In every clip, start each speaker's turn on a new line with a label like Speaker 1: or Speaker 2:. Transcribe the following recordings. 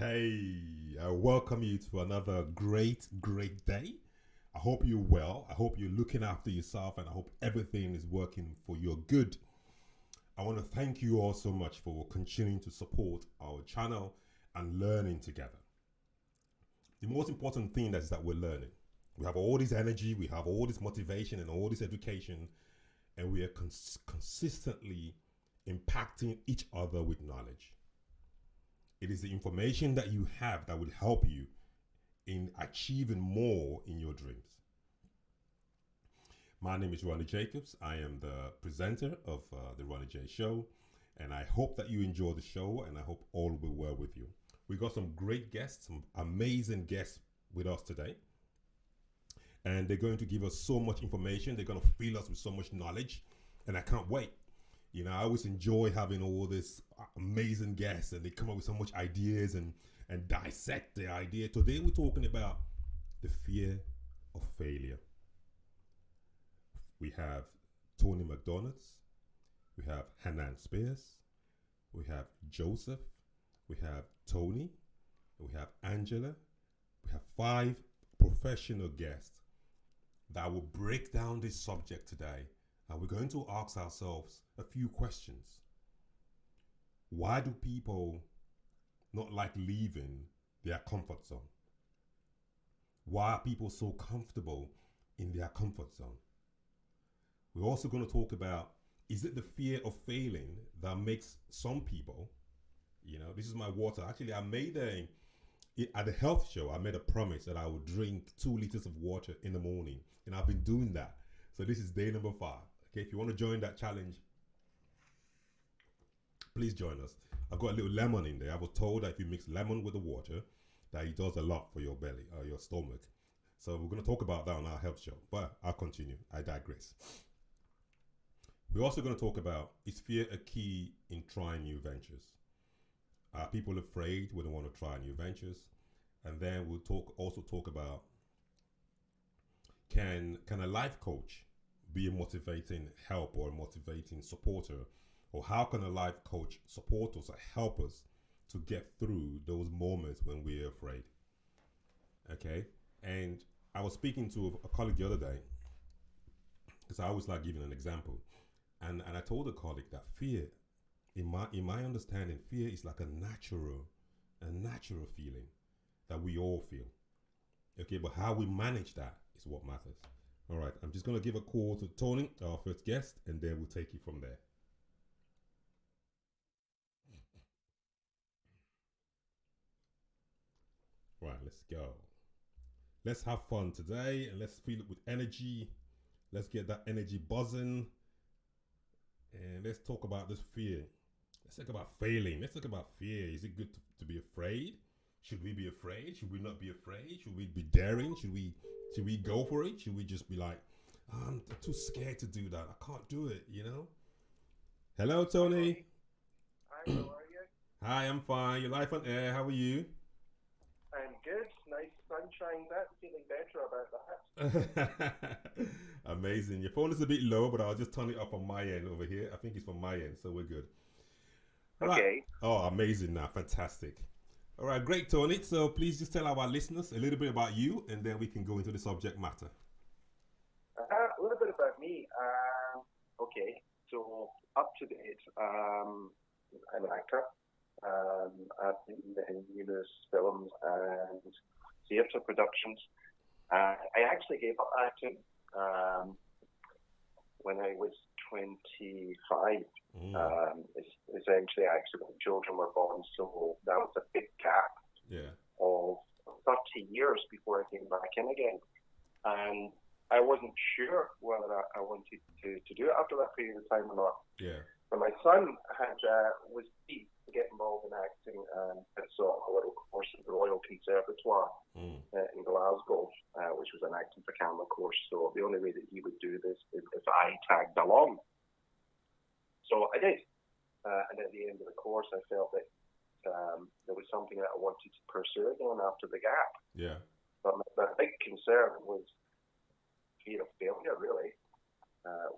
Speaker 1: Hey, I welcome you to another great day. I hope you're well. I hope you're looking after yourself, and I hope everything is working for your good. I want to thank you all so much for continuing to support our channel and learning together. The most important thing is that we're learning. We have all this energy, we have all this motivation, and all this education, and we are consistently impacting each other with knowledge. It is the information that you have that will help you in achieving more in your dreams. My name is Ronnie Jacobs. I am the presenter of the Ronnie J Show, and I hope that you enjoy the show, and I hope all will be well with you. We got some great guests, some amazing guests with us today, and they're going to give us so much information. They're going to fill us with so much knowledge, and I can't wait. You know, I always enjoy having all this amazing guests, and they come up with so much ideas and dissect the idea. Today we're talking about the fear of failure. We have Tony Macdonald, we have Hanane Spiers, we have Joseph, we have Tony, we have Angela. We have 5 professional guests that will break down this subject today. And we're going to ask ourselves a few questions. Why do people not like leaving their comfort zone? Why are people so comfortable in their comfort zone? We're also going to talk about, is it the fear of failing that makes some people, this is my water. Actually, at the health show, I made a promise that I would drink 2 liters of water in the morning. And I've been doing that. So this is day number 5. Okay, if you want to join that challenge, please join us. I've got a little lemon in there. I was told that if you mix lemon with the water, that it does a lot for your belly or your stomach. So we're going to talk about that on our health show, but I'll continue. I digress. We're also going to talk about, is fear a key in trying new ventures? Are people afraid when they want to try new ventures? And then we'll also talk about, can a life coach be a motivating help or a motivating supporter? Or how can a life coach support us or help us to get through those moments when we're afraid? Okay. And I was speaking to a colleague the other day, because I always like giving an example. And I told a colleague that fear, in my understanding, fear is like a natural feeling that we all feel. Okay, but how we manage that is what matters. All right, I'm just going to give a call to Tony, our first guest, and then we'll take you from there. Right, let's go. Let's have fun today, and let's feel it with energy. Let's get that energy buzzing, and let's talk about this fear. Let's talk about failing. Let's talk about fear. Is it good to be afraid? Should we be afraid? Should we not be afraid? Should we be daring? Should we go for it? Should we just be like, I'm too scared to do that. I can't do it, Hello, Tony.
Speaker 2: Hi, how are you?
Speaker 1: Hi, I'm fine. You're live on air. How are you?
Speaker 2: I'm good. Nice sunshine. Feeling better about that.
Speaker 1: Amazing. Your phone is a bit low, but I'll just turn it up on my end over here. I think it's from my end, so we're good. Right.
Speaker 2: Okay.
Speaker 1: Oh, amazing now. Fantastic. All right, great, Tony. So please just tell our listeners a little bit about you, and then we can go into the subject matter.
Speaker 2: A little bit about me. Okay, so up to date, I'm an actor. I've been in numerous films and theatre productions. I actually gave up acting when I was 25. Essentially, actually, when children were born, so that was a big gap of 30 years before I came back in again. And I wasn't sure whether I wanted to do it after that period of time or not.
Speaker 1: Yeah.
Speaker 2: But my son was keen to get involved in acting, and I saw a little course at the Royal Conservatoire in Glasgow, which was an acting for camera course. So the only way that he would do this is if I tagged along. So I did. And at the end of the course, I felt that there was something that I wanted to pursue again after the gap.
Speaker 1: Yeah.
Speaker 2: But my big concern was fear of failure, really.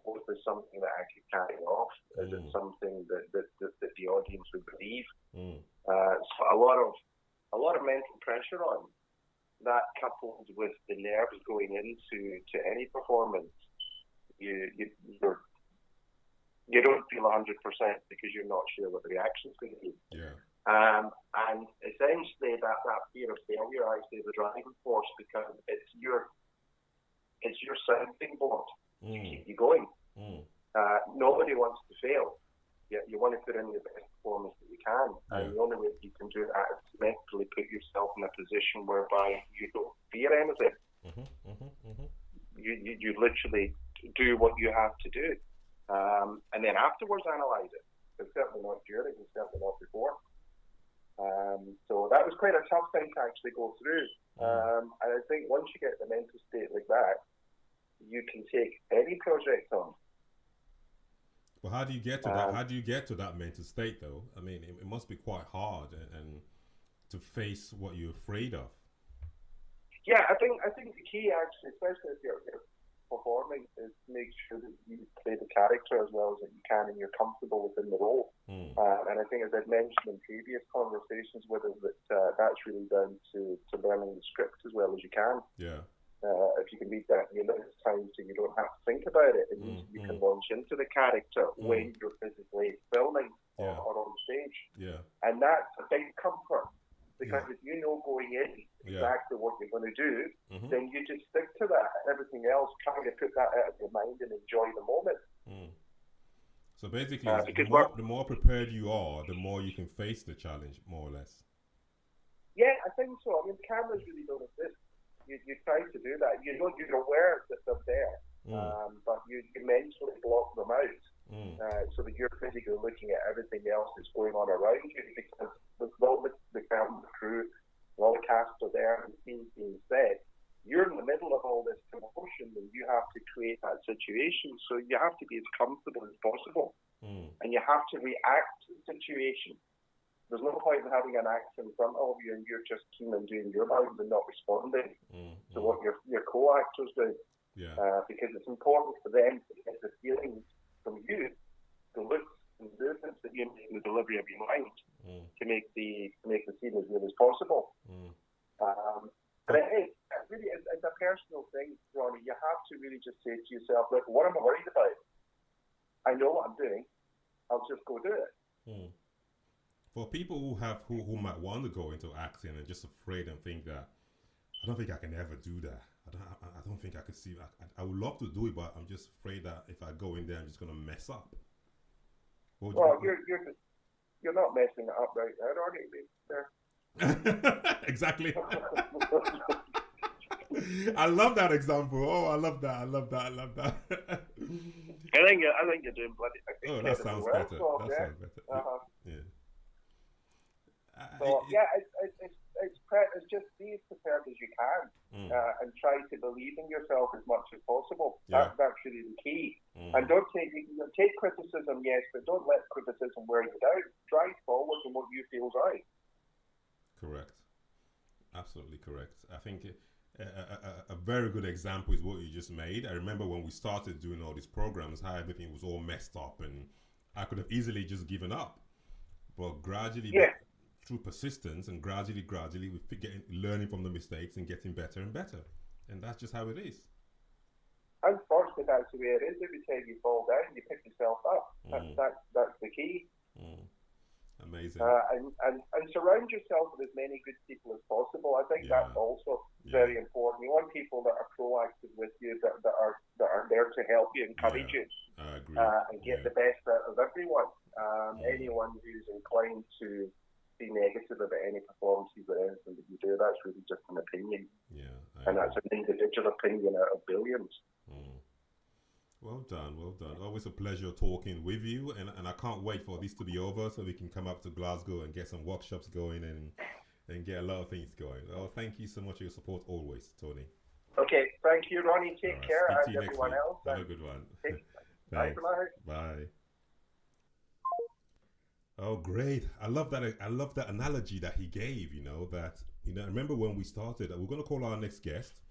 Speaker 2: Was there something that I could carry off? Is it something that the audience would believe? So a lot of a lot of mental pressure on. That coupled with the nerves going into any performance, you don't feel 100% because you're not sure what the reaction's going to be.
Speaker 1: Yeah.
Speaker 2: And essentially that fear of failure, I say, the driving force, because it's your sounding board to keep you going. Nobody wants to fail. You want to put in the best performance that you can, and the only way you can do that is mentally put yourself in a position whereby you don't fear anything. You literally do what you have to do, and then afterwards analyze it. But certainly not during, and certainly not before. So that was quite a tough thing to actually go through. And I think once you get the mental state like that, you can take any project on.
Speaker 1: Well, how do you get to that? How do you get to that mental state, though? I mean, it must be quite hard and to face what you're afraid of.
Speaker 2: Yeah, I think the key, actually, especially if you're performing, is to make sure that you play the character as well as that you can, and you're comfortable within the role. And I think, as I've mentioned in previous conversations with us, that that's really down to learning the script as well as you can.
Speaker 1: Yeah.
Speaker 2: If you can read that in your minutes time, so you don't have to think about it, it means you can launch into the character when you're physically filming or on stage.
Speaker 1: Yeah.
Speaker 2: And that's a big comfort, because if you know going in exactly what you're going to do, then you just stick to that. Everything else, try to put that out of your mind and enjoy the moment.
Speaker 1: So basically, the more prepared you are, the more you can face the challenge, more or less.
Speaker 2: Yeah, I think so. I mean, cameras really don't exist. You try to do that. You're aware that they're there, but you mentally block them out so that you're physically looking at everything else that's going on around you, because with all the camera crew, all the cast are there, and the scene's being set, you're in the middle of all this commotion, and you have to create that situation. So you have to be as comfortable as possible, and you have to react to the situation. There's no point in having an actor in front of you and you're just keen on doing your lines and not responding to what your co-actors do.
Speaker 1: Yeah.
Speaker 2: Because it's important for them to get the feelings from you, the looks and movements that you make in the delivery of your mind to make the scene as real as possible. But it's a personal thing, Ronnie. You have to really just say to yourself, look, what am I worried about? I know what I'm doing. I'll just go do it.
Speaker 1: For people who might want to go into acting and just afraid and think that, I don't think I can ever do that. I don't think I could see. I would love to do it, but I'm just afraid that if I go in there, I'm just going to mess up.
Speaker 2: Well, you're not messing it up right now, are you?
Speaker 1: Exactly. I love that example. Oh, I love that.
Speaker 2: I think you're doing bloody.
Speaker 1: That sounds better. Sounds better. Yeah.
Speaker 2: So it's just be as prepared as you can, and try to believe in yourself as much as possible. That's really the key. And don't take criticism, yes, but don't let criticism wear you down. Drive forward in what you feel right.
Speaker 1: Correct. Absolutely correct. I think a very good example is what you just made. I remember when we started doing all these programs, how everything was all messed up, and I could have easily just given up. But gradually, through persistence and gradually, we're learning from the mistakes and getting better and better. And that's just how it is.
Speaker 2: Unfortunately, that's the way it is. Every time you fall down, you pick yourself up. That's the key.
Speaker 1: Amazing.
Speaker 2: And surround yourself with as many good people as possible. I think that's also very important. You want people that are proactive with you, that are there to help you, encourage you,
Speaker 1: I agree.
Speaker 2: And get the best out of everyone. Anyone who's inclined to be negative about any performances or anything that you do, that's really just an opinion.
Speaker 1: Yeah.
Speaker 2: And that's an individual opinion out of billions.
Speaker 1: Well done. Always a pleasure talking with you, and I can't wait for this to be over so we can come up to Glasgow and get some workshops going and get a lot of things going. Oh, thank you so much for your support always, Tony.
Speaker 2: Okay, thank you, Ronnie. Take care,
Speaker 1: and
Speaker 2: everyone else.
Speaker 1: Have a good one.
Speaker 2: Bye.
Speaker 1: Bye. Oh, great! I love that. I love that analogy that he gave. I remember when we started. We're going to call our next guest.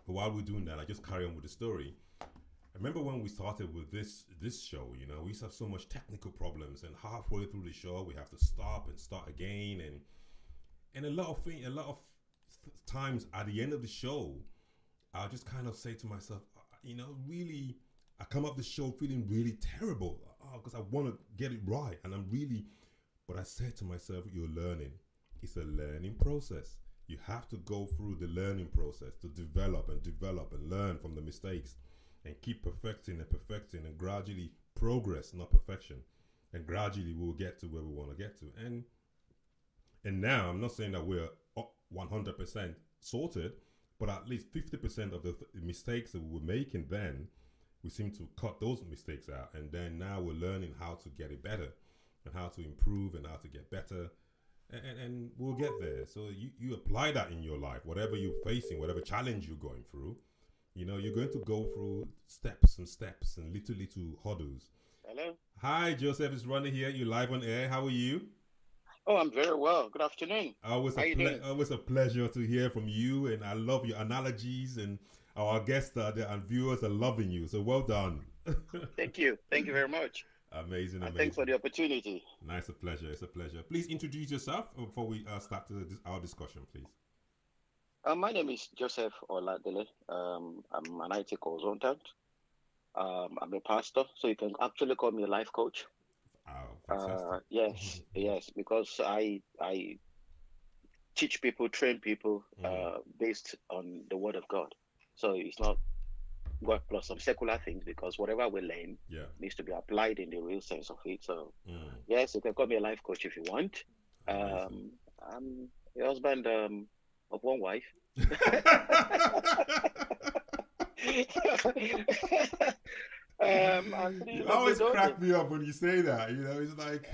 Speaker 1: But while we're doing that, I just carry on with the story. I remember when we started with this show. We used to have so much technical problems, and halfway through the show, we have to stop and start again. And And a lot of times at the end of the show, I'll just kind of say to myself, really, I come up the show feeling really terrible because I want to get it right, and but I said to myself, you're learning. It's a learning process. You have to go through the learning process to develop and learn from the mistakes and keep perfecting and gradually progress, not perfection. And gradually we'll get to where we want to get to. And now I'm not saying that we're 100% sorted, but at least 50% of the mistakes that we were making then, we seem to cut those mistakes out. And then now we're learning how to get it better and how to improve and how to get better. And we'll get there. So you apply that in your life, whatever you're facing, whatever challenge you're going through, you're going to go through steps and little hurdles.
Speaker 3: Hello.
Speaker 1: Hi, Joseph. It's Ronnie here. You're live on air. How are you?
Speaker 3: Oh, I'm very well. Good afternoon.
Speaker 1: Always a pleasure to hear from you, and I love your analogies, and our guests and viewers are loving you. So well done.
Speaker 3: Thank you. Thank you very much.
Speaker 1: Amazing.
Speaker 3: Thanks for the opportunity.
Speaker 1: Nice, a pleasure. It's a pleasure. Please introduce yourself before we start our discussion, please.
Speaker 3: My name is Joseph Oladele. I'm an IT consultant. I'm a pastor, so you can actually call me a life coach.
Speaker 1: Oh,
Speaker 3: yes, because I teach people, train people based on the Word of God. So it's not God plus some secular things, because whatever we learn needs to be applied in the real sense of it. So yes, you can call me a life coach if you want. I'm a husband of one wife.
Speaker 1: You always crack me up when you say that. It's like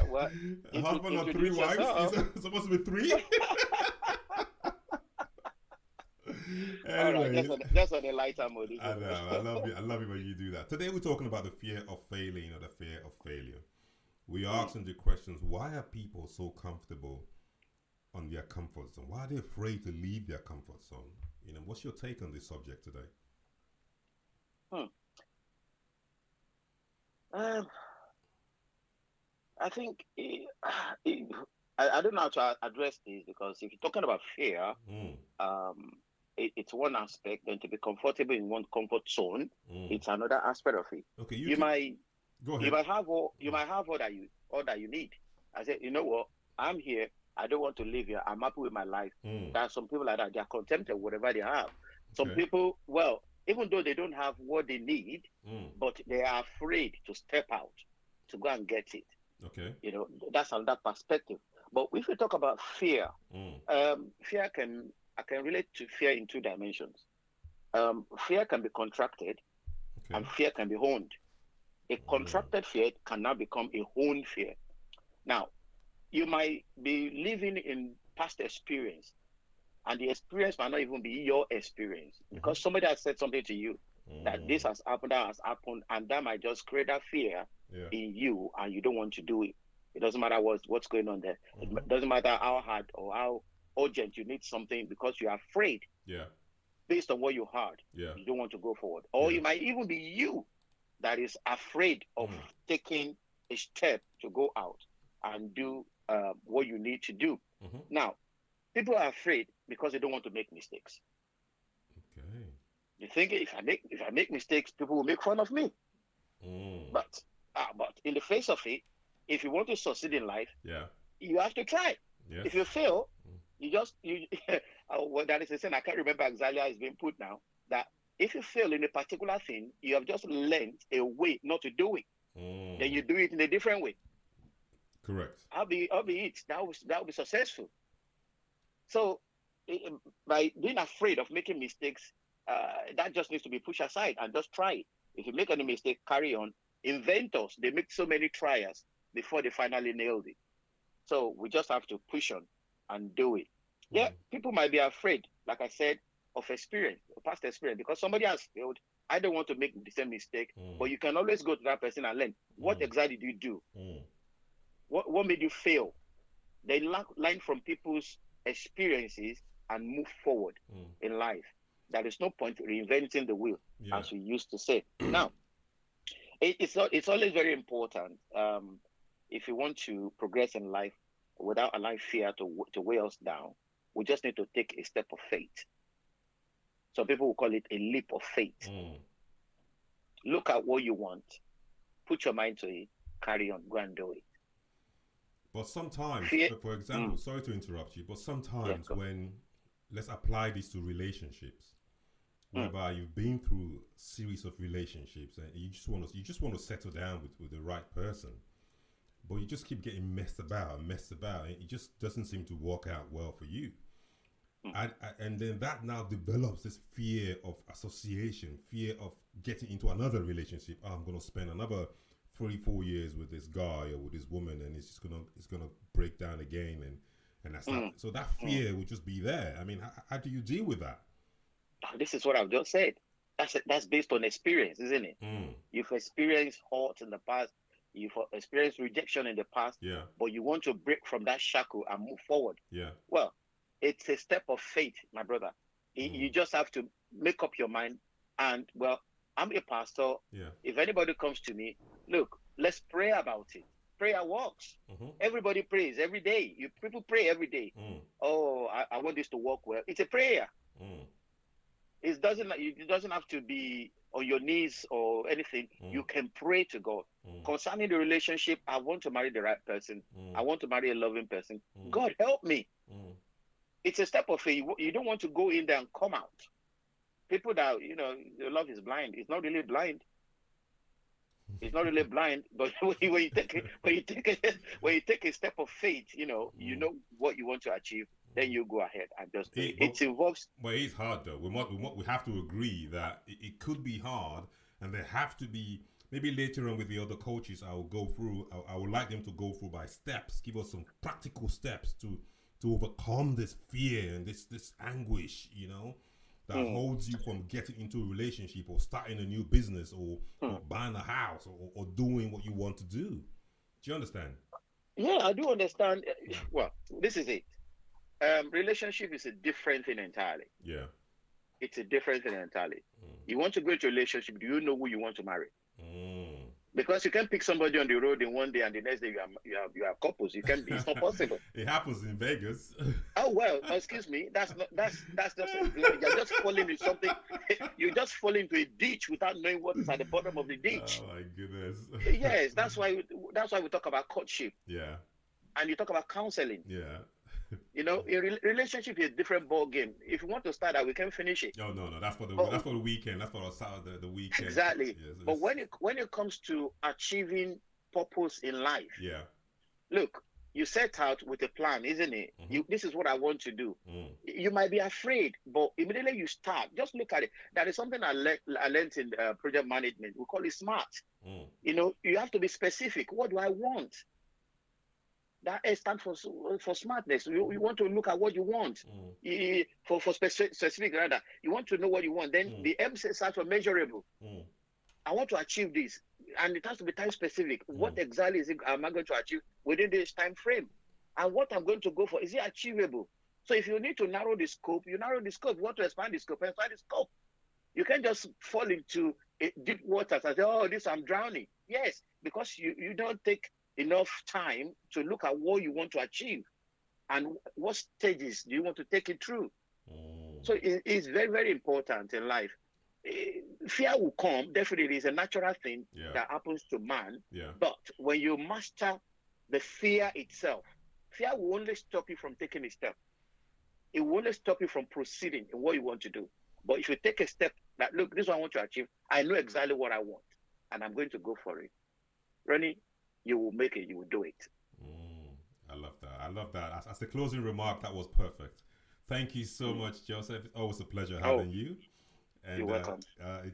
Speaker 1: a husband of 3 wives. It's supposed to be 3. Anyway,
Speaker 3: all right, that's on a lighter mode.
Speaker 1: I know. I love it when you do that. Today we're talking about the fear of failing, the fear of failure. We are asking the questions: why are people so comfortable on their comfort zone? Why are they afraid to leave their comfort zone? What's your take on this subject today?
Speaker 3: I think I don't know how to address this, because if you're talking about fear, it's one aspect. Then to be comfortable in one comfort zone, it's another aspect of it.
Speaker 1: Okay,
Speaker 3: you might have all that you need. I said, you know what? I'm here. I don't want to live here. I'm happy with my life. There are some people like that. They are content with whatever they have. Some people, well, even though they don't have what they need, but they are afraid to step out to go and get it.
Speaker 1: Okay.
Speaker 3: That's another perspective. But if we talk about fear, fear I can relate to fear in 2 dimensions. Fear can be contracted, and fear can be honed. A contracted fear can now become a honed fear. Now, you might be living in past experience, and the experience might not even be your experience, because somebody has said something to you that this has happened, that has happened, and that might just create that fear in you, and you don't want to do it. It doesn't matter what's going on there. It doesn't matter how hard or how urgent you need something, because you're afraid. Based on what you heard, you don't want to go forward. Or it might even be you that is afraid of taking a step to go out and do what you need to do. Now, people are afraid because they don't want to make mistakes. They think if I make mistakes, people will make fun of me. But in the face of it, if you want to succeed in life, you have to try. If you fail, well, that is a saying, I can't remember exactly how it's been put now, that if you fail in a particular thing, you have just learned a way not to do it. Then you do it in a different way.
Speaker 1: Correct.
Speaker 3: I'll be it. That will be successful. So by being afraid of making mistakes, that just needs to be pushed aside and just try it. If you make any mistake, carry on. Inventors, they make so many trials before they finally nailed it. So we just have to push on and do it. People might be afraid, like I said, of experience, past experience, because somebody has failed. I don't want to make the same mistake, but you can always go to that person and learn. What exactly did you do? What made you fail? They learn from people's experiences and move forward in life. There is no point reinventing the wheel, as we used to say. Now, it's always very important, if you want to progress in life without allowing fear to weigh us down, We just need to take a step of faith. Some people will call it a leap of faith. Look at what you want, put your mind to it, carry on, go and do it.
Speaker 1: But sometimes, for example, sorry to interrupt you, but sometimes when, let's apply this to relationships, whereby you've been through a series of relationships and you just want to settle down with the right person, but you just keep getting messed about, and it just doesn't seem to work out well for you. And then that now develops this fear of association, fear of getting into another relationship. I'm going to spend another 3-4 years with this guy or with this woman, and it's gonna break down again, and that's that. So that fear will just be there. I mean, how do you deal with that?
Speaker 3: This is what I've just said. That's based on experience, isn't it? You've experienced hurt in the past. You've experienced rejection in the past.
Speaker 1: Yeah.
Speaker 3: But you want to break from that shackle and move forward.
Speaker 1: Yeah.
Speaker 3: Well, it's a step of faith, my brother. You just have to make up your mind. And, well, I'm a pastor.
Speaker 1: Yeah.
Speaker 3: If anybody comes to me, look, let's pray about it. Prayer works. Everybody prays every day. People pray every day. Oh, I want this to work well. It's a prayer. It doesn't have to be on your knees or anything. You can pray to God. Concerning the relationship, I want to marry the right person. I want to marry a loving person. God, help me. It's a step of faith. You don't want to go in there and come out. People that, your love is blind. It's not really blind. It's not really blind, but when you take a step of faith, you know what you want to achieve, then you go ahead and just do it. It involves.
Speaker 1: But it's hard though. We have to agree that it could be hard, and there have to be, maybe later on with the other coaches, I will go through. I would like them to go through by steps, give us some practical steps to overcome this fear and this anguish, that holds you from getting into a relationship or starting a new business or buying a house or doing what you want to do. Do you understand?
Speaker 3: Yeah, I do understand. Well, this is it. Relationship is a different thing entirely.
Speaker 1: Yeah.
Speaker 3: It's a different thing entirely. You want to go into a relationship, do you know who you want to marry? Because you can't pick somebody on the road in one day and the next day you have couples. You can't. It's not possible.
Speaker 1: It happens in Vegas.
Speaker 3: Oh well, excuse me. That's just you're just falling into something. You just fall into a ditch without knowing what is at the bottom of the ditch.
Speaker 1: Oh my goodness.
Speaker 3: Yes, that's why we talk about courtship.
Speaker 1: Yeah.
Speaker 3: And you talk about counseling.
Speaker 1: Yeah.
Speaker 3: A relationship is a different ball game. If you want to start that, we can finish it.
Speaker 1: No. That's for the weekend. That's for the weekend.
Speaker 3: Exactly. Yes, but when it comes to achieving purpose in life,
Speaker 1: yeah.
Speaker 3: Look, you set out with a plan, isn't it? This is what I want to do. You might be afraid, but immediately you start, just look at it. That is something I learned in project management. We call it SMART. You have to be specific. What do I want? That S stands for smartness. You want to look at what you want. For specific rather. You want to know what you want. Then the M stands for measurable. I want to achieve this. And it has to be time specific. What exactly am I going to achieve within this time frame? And what I'm going to go for, is it achievable? So if you need to narrow the scope, you narrow the scope. You want to expand the scope, expand the scope. You can't just fall into deep waters and say, oh, I'm drowning. Yes, because you don't take enough time to look at what you want to achieve and what stages do you want to take it through. So it's very, very important in life. Fear will come, definitely. It's a natural thing that happens to man.
Speaker 1: Yeah.
Speaker 3: But when you master the fear itself, fear will only stop you from taking a step. It will only stop you from proceeding in what you want to do. But if you take a step that, look, this is what I want to achieve, I know exactly what I want, and I'm going to go for it. Ronnie, you will make it, you will do it.
Speaker 1: I love that. As a closing remark, that was perfect. Thank you so much, Joseph. It's always a pleasure having you. And,
Speaker 3: you're welcome.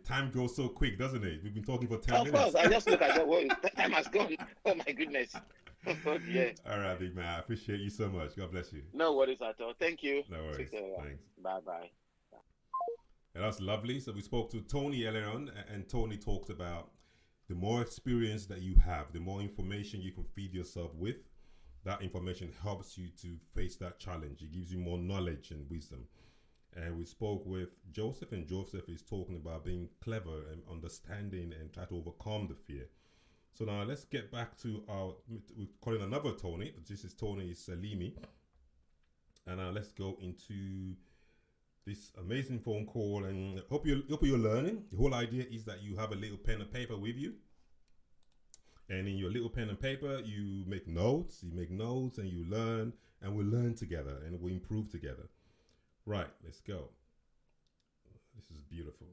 Speaker 1: Time goes so quick, doesn't it? We've been talking for 10 minutes.
Speaker 3: Of course, I just look at the time has gone. Oh my goodness. Yeah.
Speaker 1: All right, big man. I appreciate you so much. God bless you.
Speaker 3: No worries at all. Thank you.
Speaker 1: No worries. Thanks.
Speaker 3: Bye-bye.
Speaker 1: Yeah, that's lovely. So we spoke to Tony earlier on, and Tony talked about the more experience that you have, the more information you can feed yourself with. That information helps you to face that challenge. It gives you more knowledge and wisdom. And we spoke with Joseph, and Joseph is talking about being clever and understanding and try to overcome the fear. So now let's get back to we're calling another Tony, but this is Tony Selimi. and let's go into this amazing phone call. And hope you're learning. The whole idea is that you have a little pen and paper with you, and in your little pen and paper, you make notes. And you learn, and we'll learn together, and we'll improve together. Right, let's go. This is beautiful.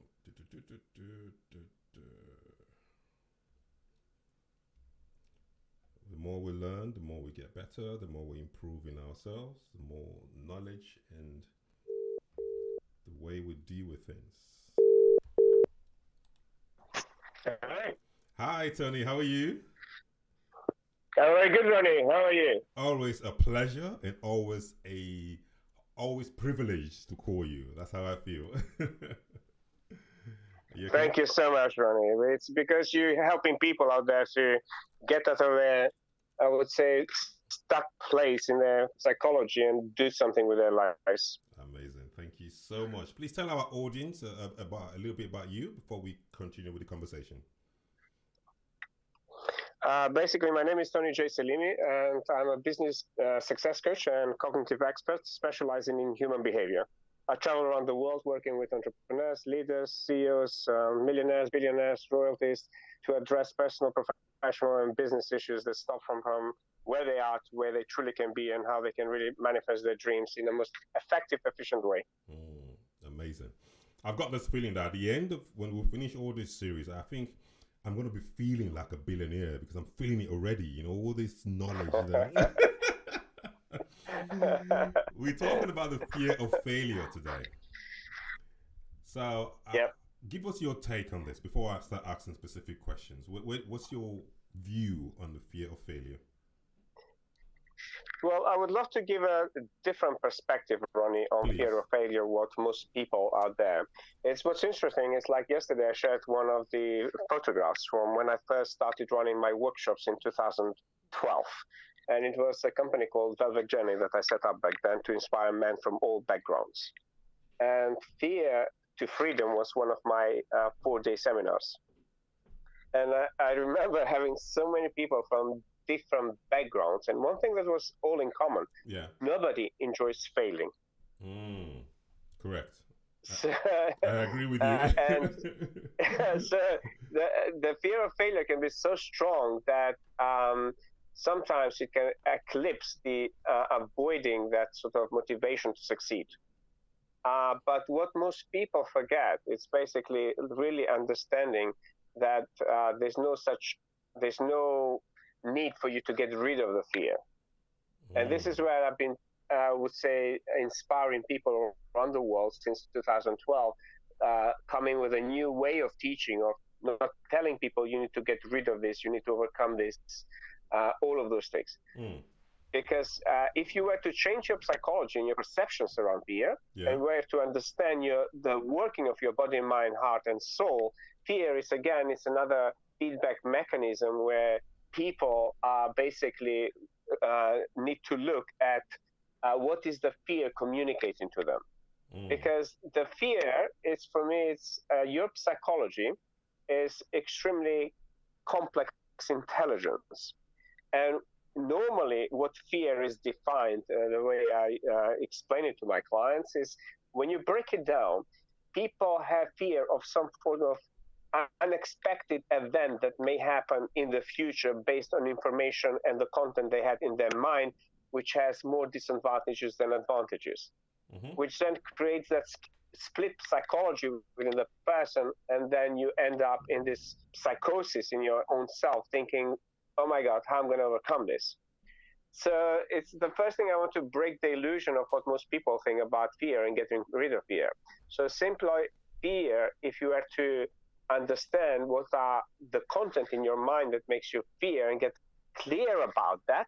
Speaker 1: The more we learn, the more we get better, the more we improve in ourselves, the more knowledge and the way we deal with things.
Speaker 4: Hi.
Speaker 1: Hi, Tony. How are you?
Speaker 4: I'm very good, Ronnie. How are you?
Speaker 1: Always a pleasure and always privileged to call you. That's how I feel. You okay?
Speaker 4: Thank you so much, Ronnie. It's because you're helping people out there to get out of their, I would say, stuck place in their psychology and do something with their lives.
Speaker 1: Amazing. Thank you so much. Please tell our audience about a little bit about you before we continue with the conversation.
Speaker 4: Basically, my name is Tony J Selimi, and I'm a business success coach and cognitive expert specializing in human behavior. I travel around the world working with entrepreneurs, leaders, CEOs, millionaires, billionaires, royalties to address personal, professional, and business issues that stop from where they are to where they truly can be and how they can really manifest their dreams in the most effective, efficient way.
Speaker 1: Amazing. I've got this feeling that at the end of when we finish all this series, I think I'm going to be feeling like a billionaire because I'm feeling it already, you know, all this knowledge. We're talking about the fear of failure today. So give us your take on this before I start asking specific questions. What's your view on the fear of failure?
Speaker 4: Well, I would love to give a different perspective, Ronnie, on
Speaker 1: Please.
Speaker 4: Fear of failure, what most people out there. What's interesting is like yesterday I shared one of the photographs from when I first started running my workshops in 2012. And it was a company called Velvet Journey that I set up back then to inspire men from all backgrounds. And Fear to Freedom was one of my 4-day seminars. And I remember having so many people from different backgrounds, and one thing that was all in common, nobody enjoys failing.
Speaker 1: Correct.
Speaker 4: So,
Speaker 1: I agree with you.
Speaker 4: And so the fear of failure can be so strong that sometimes it can eclipse the avoiding that sort of motivation to succeed. But what most people forget is basically really understanding that there's no need for you to get rid of the fear. And this is where I've been, I would say, inspiring people around the world since 2012, coming with a new way of teaching, of not telling people you need to get rid of this, you need to overcome this, all of those things. Because if you were to change your psychology and your perceptions around fear, and were to understand the working of your body, mind, heart, and soul, fear is, again, it's another feedback mechanism where people basically need to look at what is the fear communicating to them. Because the fear is, for me, it's your psychology is extremely complex intelligence. And normally what fear is defined, the way I explain it to my clients, is when you break it down, people have fear of some sort of unexpected event that may happen in the future based on information and the content they had in their mind, which has more disadvantages than advantages, which then creates that split psychology within the person, and then you end up in this psychosis in your own self, thinking, oh my God, how am I going to overcome this? So it's the first thing I want to break the illusion of what most people think about fear and getting rid of fear. So simply fear, if you were to understand what are the content in your mind that makes you fear and get clear about that.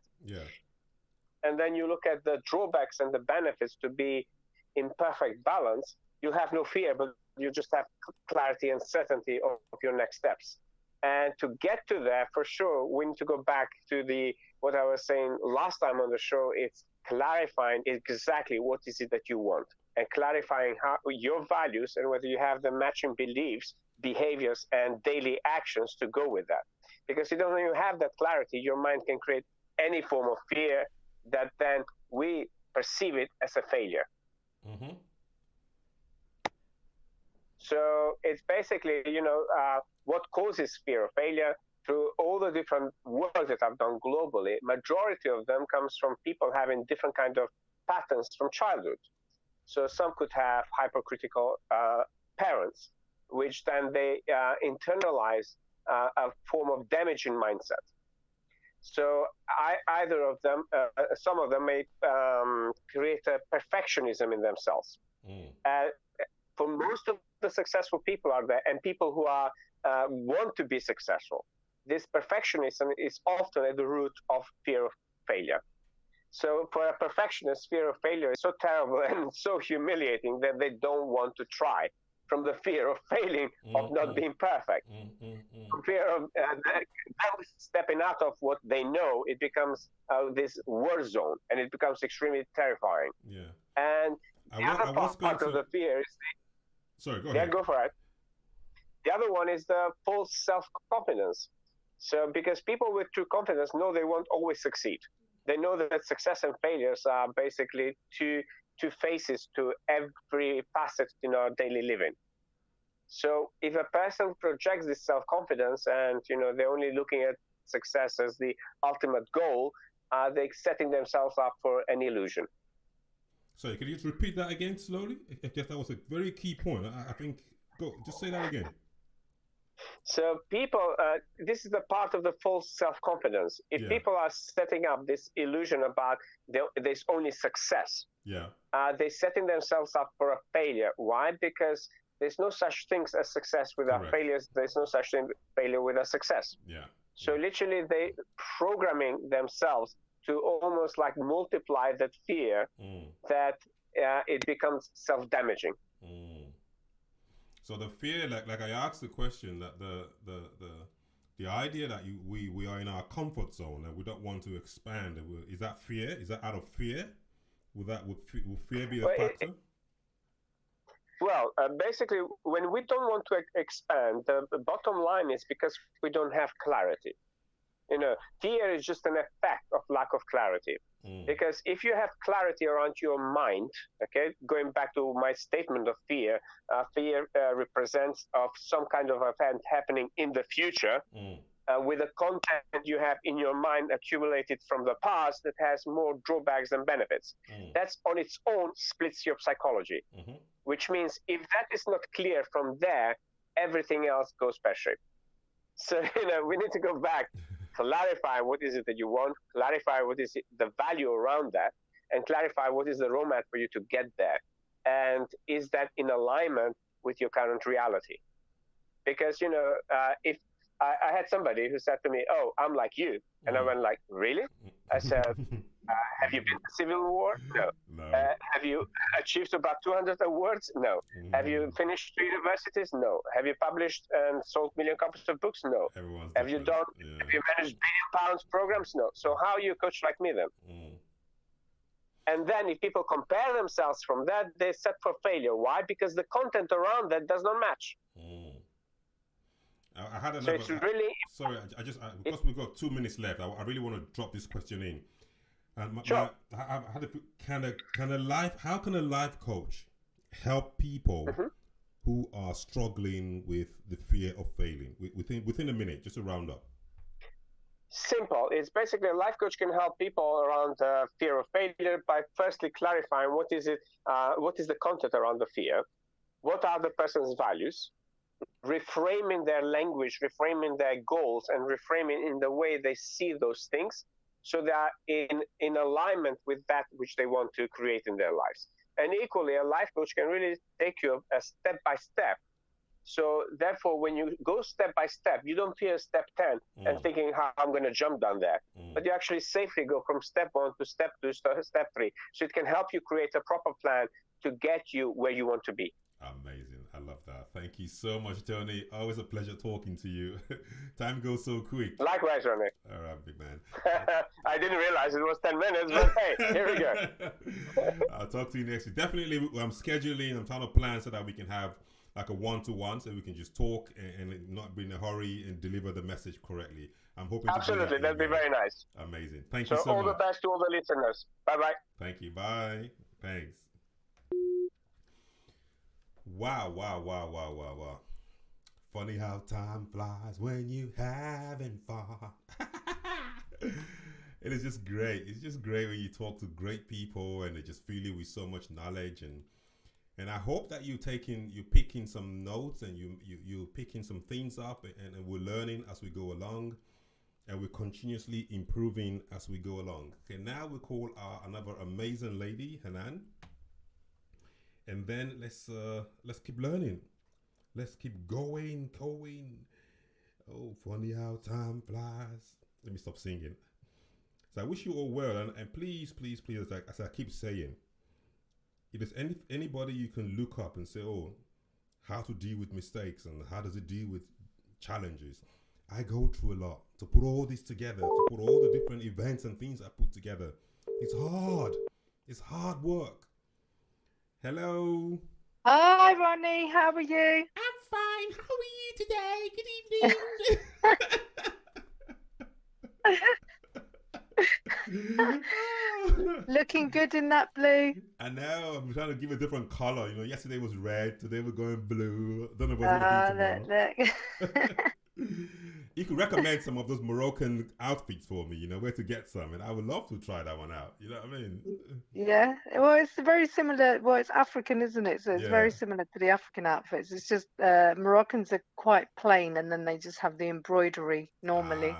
Speaker 4: And then you look at the drawbacks and the benefits to be in perfect balance, you have no fear, but you just have clarity and certainty of your next steps. And to get to that, for sure, we need to go back to what I was saying last time on the show. It's clarifying exactly what is it that you want, and clarifying how your values and whether you have the matching beliefs, behaviors, and daily actions to go with that. Because you don't even have that clarity, your mind can create any form of fear that then we perceive it as a failure.
Speaker 1: Mm-hmm.
Speaker 4: So it's basically, what causes fear of failure. Through all the different work that I've done globally, majority of them comes from people having different kind of patterns from childhood. So some could have hypercritical parents, which then they internalize a form of damaging mindset. So either of them, some of them may create a perfectionism in themselves. For most of the successful people out there, and people who are want to be successful, this perfectionism is often at the root of fear of failure. So for a perfectionist, fear of failure is so terrible and so humiliating that they don't want to try, from the fear of failing, of not being perfect. Fear of stepping out of what they know, it becomes this war zone, and it becomes extremely terrifying.
Speaker 1: Yeah.
Speaker 4: And the other part of the fear is
Speaker 1: Sorry, go ahead.
Speaker 4: Yeah, go for it. The other one is the false self-confidence. So because people with true confidence know they won't always succeed. They know that success and failures are basically two faces to every facet in our daily living. So if a person projects this self-confidence and, they're only looking at success as the ultimate goal, they're setting themselves up for an illusion.
Speaker 1: Sorry, can you just repeat that again slowly? I guess that was a very key point. I think, just say that again.
Speaker 4: So people, this is the part of the false self-confidence. If people are setting up this illusion about there's only success, they're setting themselves up for a failure. Why? Because there's no such things as success without failures. There's no such thing failure without success. So literally they programming themselves to almost like multiply that fear that it becomes self-damaging.
Speaker 1: So the fear, like I asked the question, that the idea that we are in our comfort zone and we don't want to expand, is that fear? Is that out of fear? Will fear be a factor?
Speaker 4: Basically, when we don't want to expand, the bottom line is because we don't have clarity. Fear is just an effect of lack of clarity. Because if you have clarity around your mind, going back to my statement of fear, fear represents of some kind of event happening in the future with the content you have in your mind accumulated from the past that has more drawbacks than benefits. That's on its own splits your psychology, which means if that is not clear from there, everything else goes pear-shaped. So, we need to go back, clarify what is it that you want, clarify what is the value around that, and clarify what is the roadmap for you to get there. And is that in alignment with your current reality? Because, if I had somebody who said to me, "Oh, I'm like you," and I went like, "Really?" I said, "Have you been to Civil War? No. Have you achieved about 200 awards? No. Have you finished 3 universities? No. Have you published and sold million copies of books? No. Have you managed billion-pound programs? No. So how are you a coach like me then?" And then if people compare themselves from that, they're set for failure. Why? Because the content around that does not match.
Speaker 1: I had another. So it's really. Sorry, because we've got 2 minutes left. I really want to drop this question in.
Speaker 4: Sure.
Speaker 1: I had how can a life coach help people who are struggling with the fear of failing within a minute, just to round up?
Speaker 4: Simple. It's basically a life coach can help people around fear of failure by firstly clarifying what is the content around the fear, what are the person's values, reframing their language, reframing their goals, and reframing in the way they see those things, so they are in alignment with that which they want to create in their lives. And equally, a life coach can really take you a step by step. So therefore, when you go step by step, you don't fear step 10 and thinking how I'm going to jump down there, but you actually safely go from step 1 to step 2 to step 3. So it can help you create a proper plan to get you where you want to be.
Speaker 1: Amazing. I love that. Thank you so much, Tony. Always a pleasure talking to you. Time goes so quick.
Speaker 4: Likewise, Ronnie.
Speaker 1: All right, big man.
Speaker 4: I didn't realize it was 10 minutes, but hey, here we go.
Speaker 1: I'll talk to you next week. Definitely, I'm scheduling, I'm trying to plan so that we can have like a one-to-one, so we can just talk and not be in a hurry and deliver the message correctly. I'm hoping
Speaker 4: Absolutely,
Speaker 1: to
Speaker 4: that'd be very nice.
Speaker 1: Amazing. Thank
Speaker 4: So
Speaker 1: you so
Speaker 4: all
Speaker 1: much.
Speaker 4: the best to all the listeners. Bye-bye.
Speaker 1: Thank you. Bye. Thanks. Wow. Funny how time flies when you having fun. It is just great. It's just great when you talk to great people and they just fill you with so much knowledge, and I hope that you're picking some notes and you're picking some things up, and we're learning as we go along, and we're continuously improving as we go along. Okay, now we call another amazing lady, Hanane, and then let's keep learning. Let's keep going. Oh, funny how time flies. Let me stop singing. So I wish you all well, and please, as I keep saying, if there's anybody you can look up and say, oh, how to deal with mistakes and how does it deal with challenges. I go through a lot to put all this together, to put all the different events and things I put together. It's hard. It's hard work. Hello.
Speaker 5: Hi, Ronnie. How are you?
Speaker 1: I'm fine. How are you today? Good evening.
Speaker 5: Looking good in that blue.
Speaker 1: I know. I'm trying to give a different color. You know, yesterday was red. Today we're going blue. I don't know what's going to be tomorrow. You could recommend some of those Moroccan outfits for me, you know, where to get some, and I would love to try that one out. You know what I mean?
Speaker 5: Yeah. Well, it's very similar. Well, it's African, isn't it? So it's very similar to the African outfits. It's just Moroccans are quite plain, and then they just have the embroidery normally,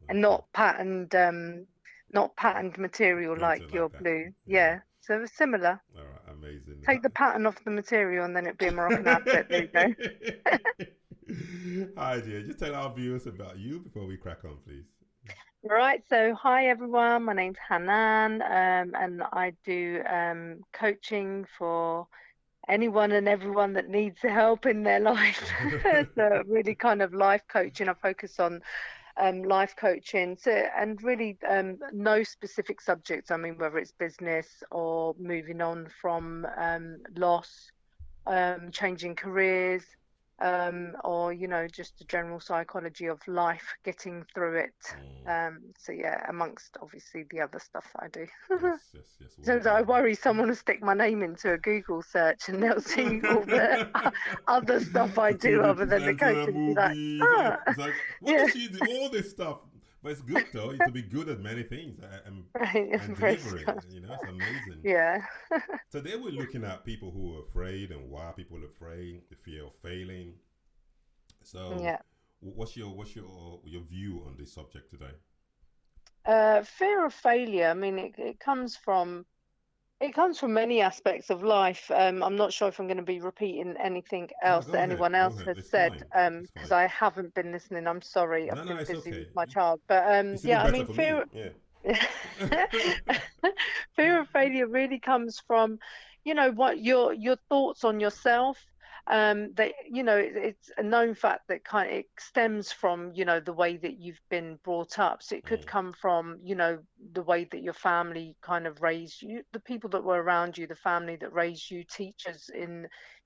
Speaker 5: and not patterned material like your blue. Yeah. So it's similar.
Speaker 1: All right, amazing.
Speaker 5: Take the pattern off the material, and then it'd be a Moroccan outfit. There you go.
Speaker 1: Hi, dear. Just tell our viewers about you before we crack on, please.
Speaker 5: Right. So, hi everyone. My name's Hanane, and I do coaching for anyone and everyone that needs help in their life. So, really kind of life coaching. I focus on life coaching, and really no specific subjects. I mean, whether it's business or moving on from loss, changing careers. Or you know, just the general psychology of life, getting through it. So yeah, amongst obviously the other stuff I do. Yes. So I worry someone will stick my name into a Google search and they'll see all the other stuff I do other than the coaching.
Speaker 1: It's like, what does she do? All this stuff. But it's good though, to be good at many things and deliver it. You know, it's amazing.
Speaker 5: Yeah.
Speaker 1: Today we're looking at people who are afraid and why people are afraid, the fear of failing. So, yeah. What's your view on this subject today?
Speaker 5: Fear of failure. I mean, it comes from many aspects of life. I'm not sure if I'm going to be repeating anything else that anyone else has said, because I haven't been listening. I'm sorry. I've been busy with my child. But yeah, I mean, fear of failure really comes from, you know, what your thoughts on yourself. That, you know, it's a known fact that it stems from, you know, the way that you've been brought up. So it could come from, you know, the way that your family kind of raised you, the people that were around you, the family that raised you, teachers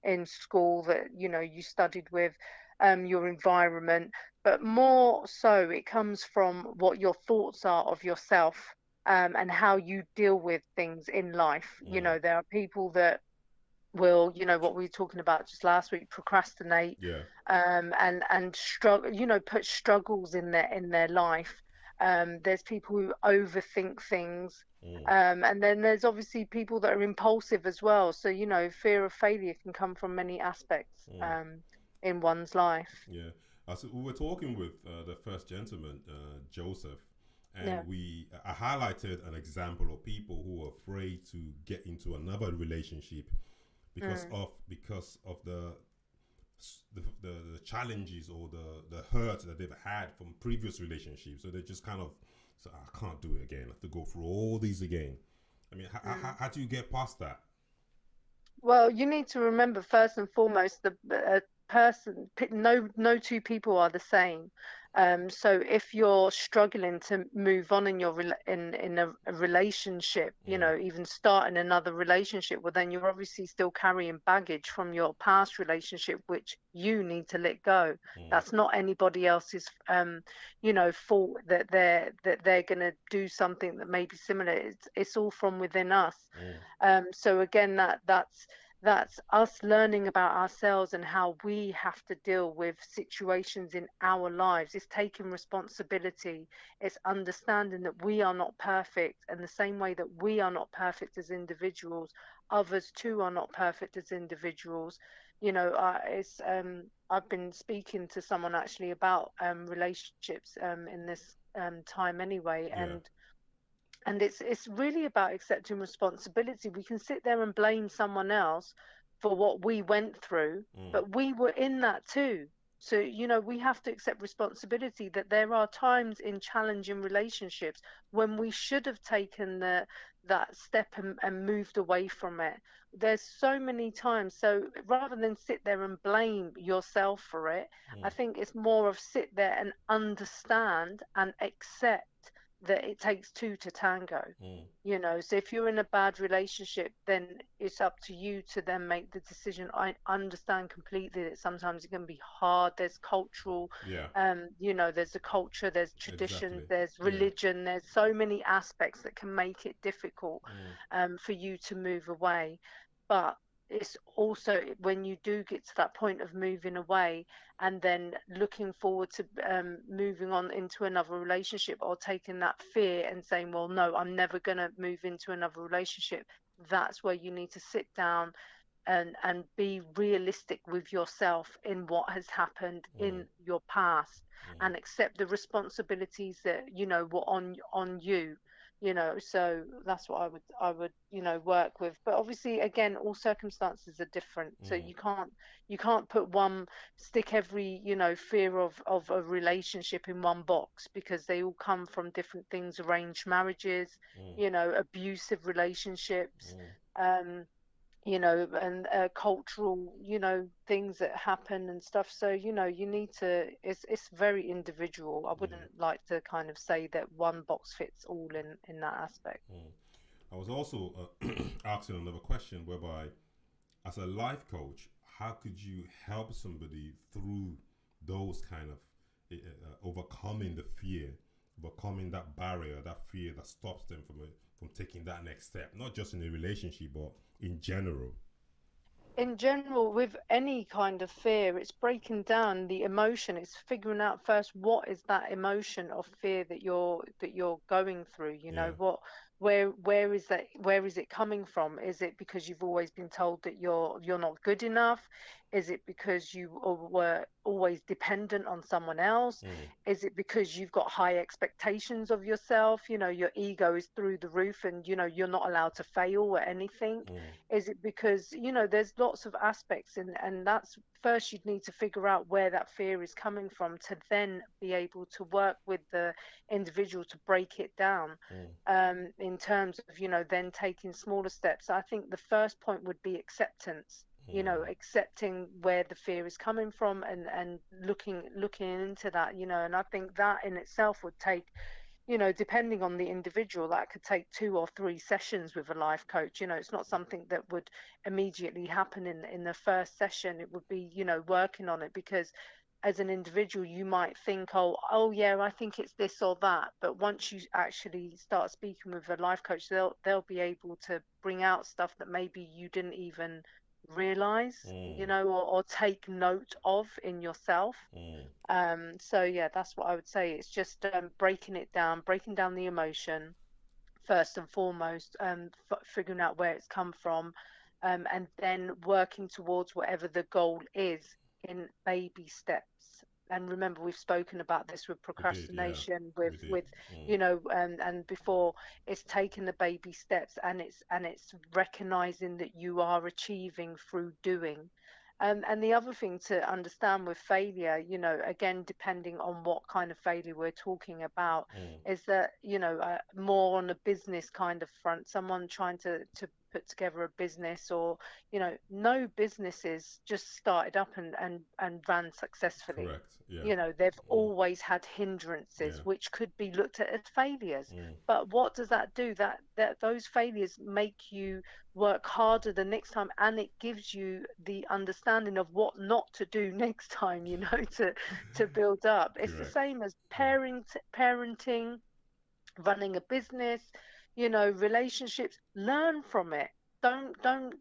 Speaker 5: in school that, you know, you studied with, your environment. But more so, it comes from what your thoughts are of yourself, and how you deal with things in life. You know, there are people that will, you know, what we were talking about just last week, procrastinate, and struggle, you know, put struggles in their life. There's people who overthink things, and then there's obviously people that are impulsive as well. So, you know, fear of failure can come from many aspects in one's life.
Speaker 1: Yeah. So we were talking with the first gentleman, Joseph, and I highlighted an example of people who are afraid to get into another relationship because of the challenges or the hurt that they've had from previous relationships. So they just kind of say, I can't do it again. I have to go through all these again. I mean, how do you get past that?
Speaker 5: Well, you need to remember first and foremost no two people are the same. So if you're struggling to move on in your in a relationship, you know, even starting another relationship, well, then you're obviously still carrying baggage from your past relationship, which you need to let go. That's not anybody else's, you know, fault that they're going to do something that may be similar. It's all from within us. So again, that's us learning about ourselves and how we have to deal with situations in our lives. It's taking responsibility. It's understanding that we are not perfect, and the same way that we are not perfect as individuals, others too are not perfect as individuals. You know, I've been speaking to someone actually about relationships in this time anyway, and it's really about accepting responsibility. We can sit there and blame someone else for what we went through, but we were in that too. So, you know, we have to accept responsibility that there are times in challenging relationships when we should have taken that step and moved away from it. There's so many times. So rather than sit there and blame yourself for it, I think it's more of sit there and understand and accept that it takes two to tango. You know, so if you're in a bad relationship, then it's up to you to then make the decision. I understand completely that sometimes it can be hard. There's cultural, you know, there's a culture, there's tradition, there's religion, there's so many aspects that can make it difficult for you to move away. But it's also when you do get to that point of moving away and then looking forward to moving on into another relationship, or taking that fear and saying, well, no, I'm never going to move into another relationship. That's where you need to sit down and be realistic with yourself in what has happened in your past, and accept the responsibilities that, you know, were on you. You know, so that's what I would you know, work with. But obviously, again, all circumstances are different, so you can't stick every, you know, fear of a relationship in one box, because they all come from different things. Arranged marriages, you know, abusive relationships, you know, and cultural, you know, things that happen and stuff. So, you know, you need to, it's very individual. I wouldn't like to kind of say that one box fits all in that aspect.
Speaker 1: I was also asking another question, whereby as a life coach, how could you help somebody through those kind of overcoming the fear, overcoming that barrier, that fear that stops them from taking that next step, not just in a relationship, but in general?
Speaker 5: In general, with any kind of fear, it's breaking down the emotion. It's figuring out first, what is that emotion of fear that you're going through. You know, where is it coming from? Is it because you've always been told that you're not good enough? Is it because you were always dependent on someone else? Is it because you've got high expectations of yourself? You know, your ego is through the roof and, you know, you're not allowed to fail at anything. Is it because, you know, there's lots of aspects, and that's first you'd need to figure out where that fear is coming from, to then be able to work with the individual to break it down, in terms of, you know, then taking smaller steps. I think the first point would be acceptance. You know, accepting where the fear is coming from, and looking into that, you know. And I think that in itself would take, you know, depending on the individual, that could take 2 or 3 sessions with a life coach. You know, it's not something that would immediately happen in the first session. It would be, you know, working on it, because as an individual you might think, oh yeah, I think it's this or that. But once you actually start speaking with a life coach, they'll be able to bring out stuff that maybe you didn't even realize, you know, or take note of in yourself. So yeah, that's what I would say. It's just breaking down the emotion first and foremost, figuring out where it's come from, and then working towards whatever the goal is in baby steps. And remember, we've spoken about this with procrastination, with you know, and before, it's taking the baby steps, and it's recognizing that you are achieving through doing. And the other thing to understand with failure, you know, again, depending on what kind of failure we're talking about, is that, you know, more on a business kind of front, someone trying to put together a business, or no businesses just started up and ran successfully.
Speaker 1: Correct. Yeah.
Speaker 5: They've always had hindrances, which could be looked at as failures. But what does that do? That those failures make you work harder the next time, and it gives you the understanding of what not to do next time, to build up. It's
Speaker 1: Correct.
Speaker 5: the same as parenting, running a business, relationships. Learn from it. Don't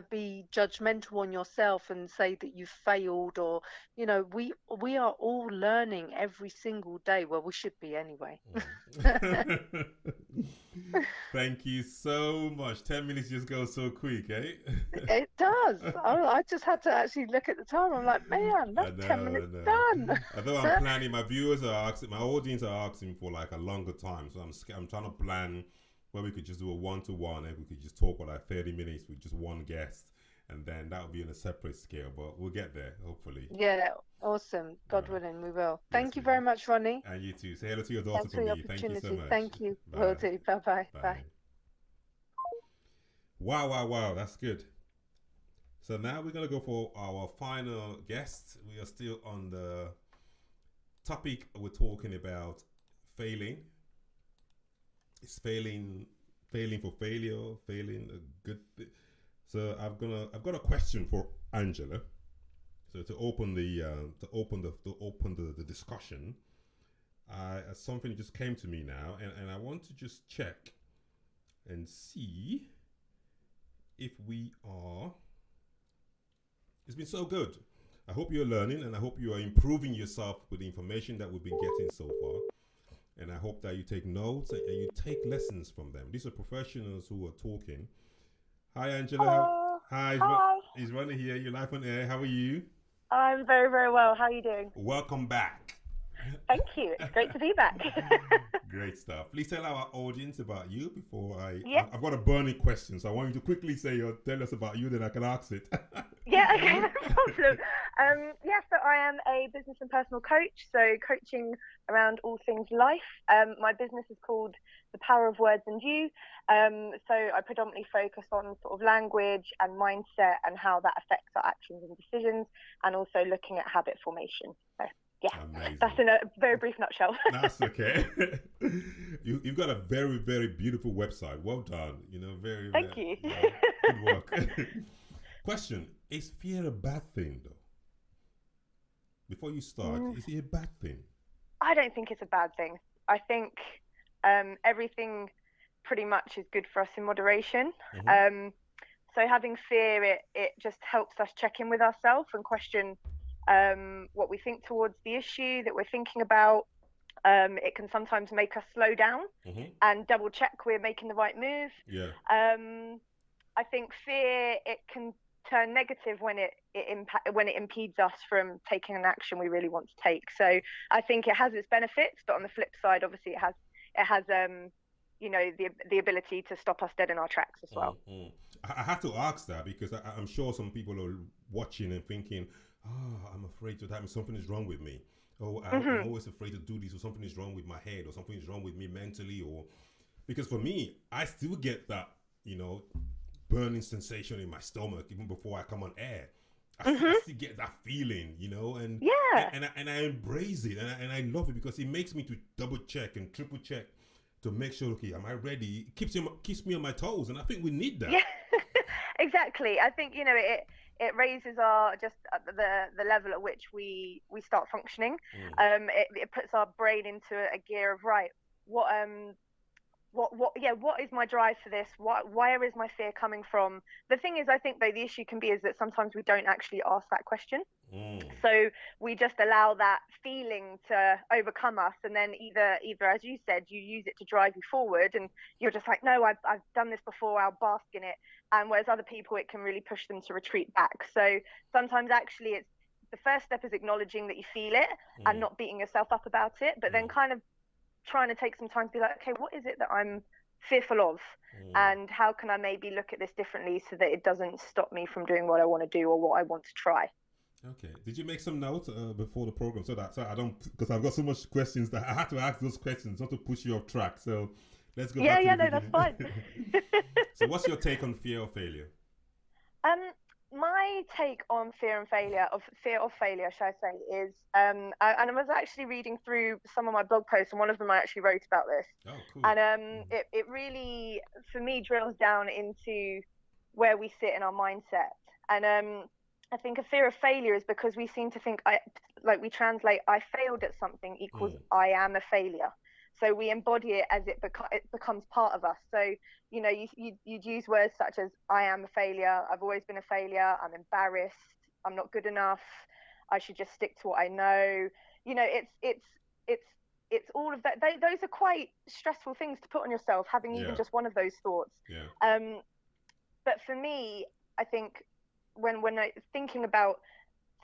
Speaker 5: be judgmental on yourself and say that you failed, or we are all learning every single day. Well, we should be anyway.
Speaker 1: Thank you so much. 10 minutes just goes so quick, eh?
Speaker 5: It does. I just had to actually look at the time. I'm like, man, that's 10 minutes done.
Speaker 1: Although I'm planning, my audience are asking for like a longer time, so I'm trying to plan where we could just do a one-to-one, and we could just talk for like 30 minutes with just one guest, and then that would be on a separate scale, but we'll get there, hopefully.
Speaker 5: Yeah, awesome. God willing, we will. Thank you very much, Ronnie.
Speaker 1: And you too. Say hello to your daughter for me. Thank you so much.
Speaker 5: Thank you.
Speaker 1: Bye.
Speaker 5: Will do. Bye-bye. Bye.
Speaker 1: Wow. That's good. So now we're going to go for our final guest. We are still on the topic we're talking about, failing. Is failing for failure, failing a good thing? So I've got a question for Angela. So to open the discussion, something just came to me now, and I want to just check and see if we are. It's been so good. I hope you're learning, and I hope you are improving yourself with the information that we've been getting so far. And I hope that you take notes and you take lessons from them. These are professionals who are talking. Hi, Angela.
Speaker 6: Hello.
Speaker 1: Hi. Is Ronnie here? You're live on air. How are you?
Speaker 6: I'm very, very well. How are you doing?
Speaker 1: Welcome back.
Speaker 6: Thank you. It's great to be back.
Speaker 1: Great stuff. Please tell our audience about you before
Speaker 6: Yep.
Speaker 1: I've got a burning question, so I want you to quickly tell us about you, then I can ask it.
Speaker 6: Yeah, okay, no problem. So I am a business and personal coach, so coaching around all things life. My business is called The Power of Words and You. So I predominantly focus on sort of language and mindset and how that affects our actions and decisions, and also looking at habit formation. So yeah,
Speaker 1: amazing.
Speaker 6: That's in a very brief nutshell.
Speaker 1: That's okay. You've got a very, very beautiful website. Well done.
Speaker 6: Thank you.
Speaker 1: Good work. Question: is fear a bad thing, though? Before you start, is it a bad thing?
Speaker 6: I don't think it's a bad thing. I think everything pretty much is good for us in moderation. So having fear, it just helps us check in with ourselves and question what we think towards the issue that we're thinking about. It can sometimes make us slow down and double check we're making the right move.
Speaker 1: Yeah.
Speaker 6: I think fear, it can turn negative when it impedes us from taking an action we really want to take. So I think it has its benefits, but on the flip side, obviously it has the ability to stop us dead in our tracks as well.
Speaker 1: I had to ask that because I'm sure some people are watching and thinking, I'm afraid that something is wrong with me. I'm always afraid to do this, or something is wrong with my head, or something is wrong with me mentally, or because for me, I still get that, burning sensation in my stomach even before I come on air. I still get that feeling, and I embrace it, and I love it because it makes me to double check and triple check to make sure, okay, am I ready? It keeps me on my toes, and I think we need that.
Speaker 6: Yeah, exactly. I think it raises the level at which we start functioning. It puts our brain into a gear of right. What is my drive for this? Where is my fear coming from? The thing is, I think though the issue can be is that sometimes we don't actually ask that question. So we just allow that feeling to overcome us, and then either as you said, you use it to drive you forward, and you're just like, no, I've done this before, I'll bask in it. And whereas other people, it can really push them to retreat back. So sometimes actually it's the first step is acknowledging that you feel it and not beating yourself up about it, but then kind of trying to take some time to be like, okay, what is it that I'm fearful of, and how can I maybe look at this differently so that it doesn't stop me from doing what I want to do or what I want to try.
Speaker 1: Okay. Did you make some notes before the program so I don't, because I've got so much questions that I had to ask those questions not to push you off track. So let's go.
Speaker 6: Yeah, no, that's fine.
Speaker 1: So what's your take on fear of failure?
Speaker 6: My take on fear of failure, shall I say, is and I was actually reading through some of my blog posts, and one of them I actually wrote about this.
Speaker 1: Oh, cool.
Speaker 6: And it really, for me, drills down into where we sit in our mindset. And I think a fear of failure is because we seem to think, we translate "I failed at something" equals "I am a failure." So we embody it as it becomes part of us. So, you know, you'd use words such as "I am a failure," "I've always been a failure," "I'm embarrassed," "I'm not good enough," "I should just stick to what I know." You know, it's all of that. Those are quite stressful things to put on yourself, having even just one of those thoughts.
Speaker 1: Yeah.
Speaker 6: But for me, I think when I thinking about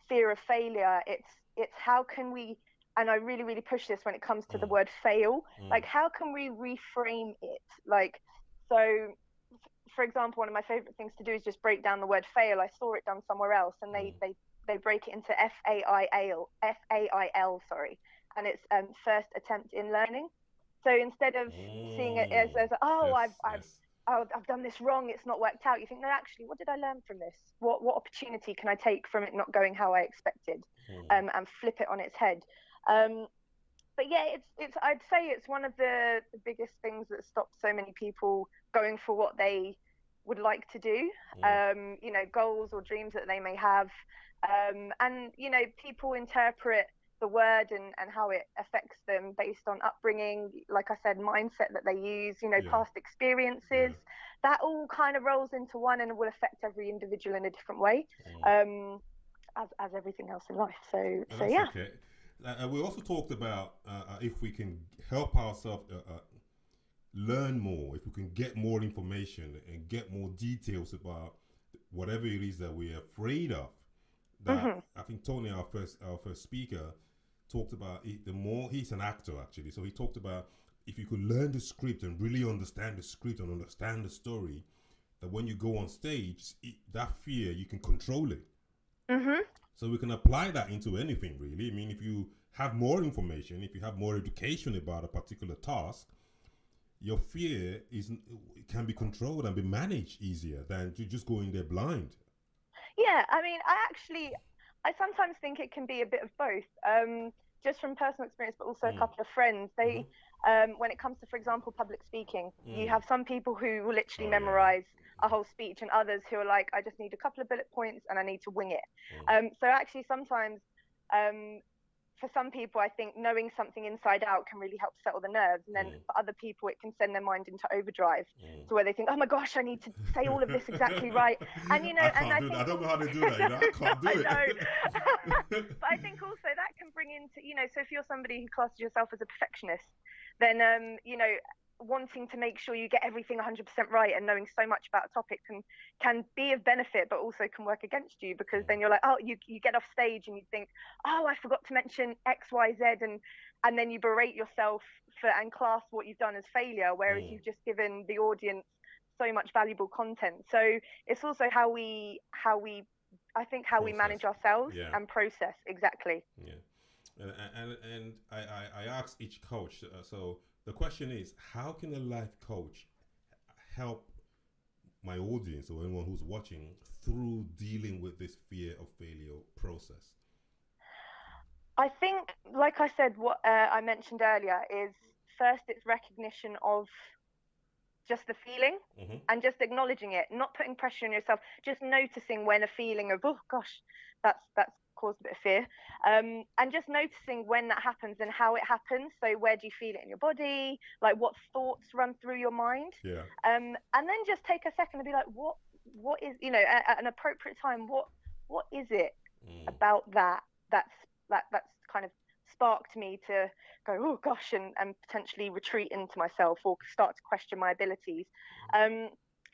Speaker 6: fear of failure, it's how can we, and I really, really push this when it comes to the word fail, like how can we reframe it? Like, so for example, one of my favorite things to do is just break down the word fail. I saw it done somewhere else, and they break it into FAIL, sorry, and it's first attempt in learning. So instead of seeing it as I've done this wrong, it's not worked out, you think, no, actually, what did I learn from this? What opportunity can I take from it not going how I expected, and flip it on its head? But yeah, it's I'd say it's one of the biggest things that stops so many people going for what they would like to do, you know, goals or dreams that they may have, and you know, people interpret the word and how it affects them based on upbringing, like I said, mindset that they use, you know, past experiences. That all kind of rolls into one and will affect every individual in a different way, as everything else in life. So yeah.
Speaker 1: Okay. We also talked about if we can help ourselves learn more, if we can get more information and get more details about whatever it is that we're afraid of. That I think Tony, our first speaker, talked about it. The more, he's an actor actually, so he talked about if you could learn the script and really understand the script and understand the story, that when you go on stage, that fear, you can control it. So we can apply that into anything, really. I mean, if you have more information, if you have more education about a particular task, your fear can be controlled and be managed easier than you just going there blind.
Speaker 6: Yeah, I mean, I sometimes think it can be a bit of both, just from personal experience, but also a couple of friends. They, when it comes to, for example, public speaking, you have some people who will literally memorize a whole speech, and others who are like, I just need a couple of bullet points and I need to wing it. So actually sometimes, for some people, I think knowing something inside out can really help settle the nerves. And then for other people, it can send their mind into overdrive, to where they think, oh my gosh, I need to say all of this exactly right. And, you know, I don't know how to do that. You know? I can't do it. But I think also that can bring into, you know, so if you're somebody who classes yourself as a perfectionist, then, you know, wanting to make sure you get everything 100% right and knowing so much about a topic can be of benefit, but also can work against you, because then you're like, oh, you get off stage and you think, oh, I forgot to mention X, Y, Z, and then you berate yourself and class what you've done as failure, whereas you've just given the audience so much valuable content. So it's also how we manage ourselves and process. Exactly.
Speaker 1: And I asked each coach, so the question is, how can a life coach help my audience or anyone who's watching through dealing with this fear of failure process?
Speaker 6: I think, like I said, what I mentioned earlier is, first, it's recognition of just the feeling and just acknowledging it, not putting pressure on yourself, just noticing when a feeling of, oh gosh, that's caused a bit of fear, and just noticing when that happens and how it happens. So where do you feel it in your body? Like, what thoughts run through your mind? And then just take a second and be like, what is, you know, at an appropriate time, what is it about that's kind of sparked me to go, oh gosh, and potentially retreat into myself or start to question my abilities.